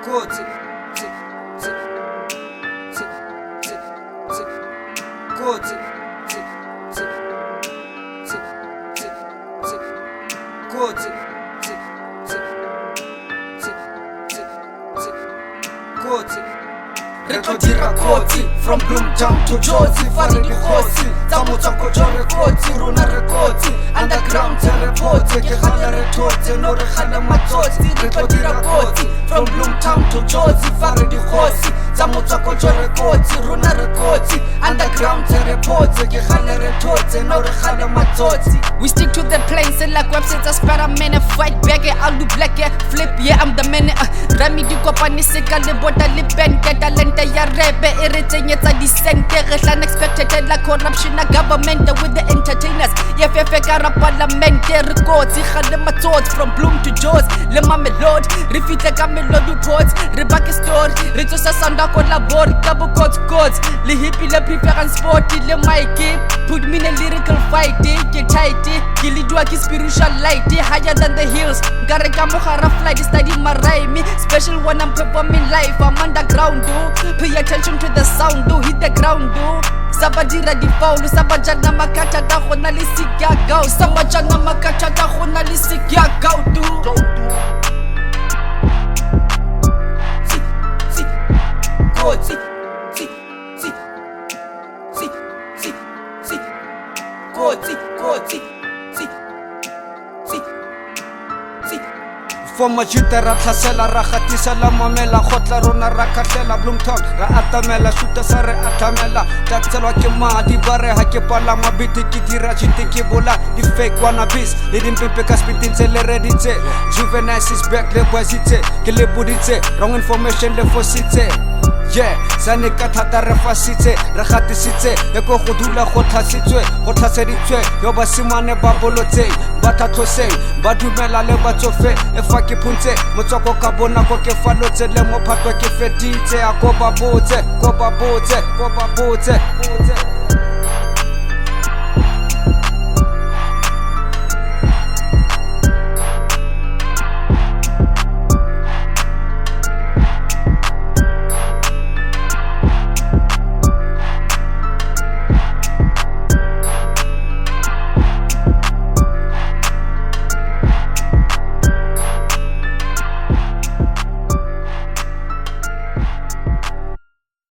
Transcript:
kotsi kotsi kotsi kotsi re tlo dira kotsi from Bloemtown to Jozi fare dikgosi tsa motswakotjo re kotsi rona re kotsi underground tse re photse ke gana re thotse no re gana matsotsi re tlo dira kotsi from Bloemtown to Jozi fare dikgosi tsa motswakotjo re kotsi rona re kotsi underground tse re photse ke gana re thotse no re gana matsotsi. We stick to the plan, sell like websites, I spare a minute, fight back, I'll do black, flip, yeah, I'm the man. Rami di kopani seka le bota le pen, ke talente ya rebe, e tsa disente, re tla unexpected la corruption na government with the entertainers. Yeah, fefe ka ra parliament, re kotsi ga le matsotsi from Bloem to Jozi, le mamelodi, re fitle ka melody ports, re back story, re tsosa sound ko labori ka bo cots, le hippie le preference sport, le mic, put me in a lyrical fight, get tight. Ke lidwa ke spiritual light higher than the hills nkare ka mogara flight study my rhyme special when I'm performing live I'm underground pay attention to the sound hit the ground sabadira di foul sabajana makata ta gona le sikya gao sabajana makata ta gona le sikya gao Kotsi kotsi Former youth ra tlhasela ra gatisa la mamela khotla rona ra khatlela Bloemtown ra atamela shuta sa re atamela tatselwa ke madi bare ha ke pala mabiti ke dira jite ke bola di fake wannabes le dimpempe ka spitting tse le reditse Juvenile is back le boisitse ke le buditse wrong information le fositse yeah sane ka thata re fasitse re gatisitse e go dula go tlhasitswe go tlhaseditswe yo ba simane ba bolotse ba thatloseng ba dumela le batsofe e fa ke phuntse motswako ka bona go ke falotse le mo phatwa ke feditse a go ba botse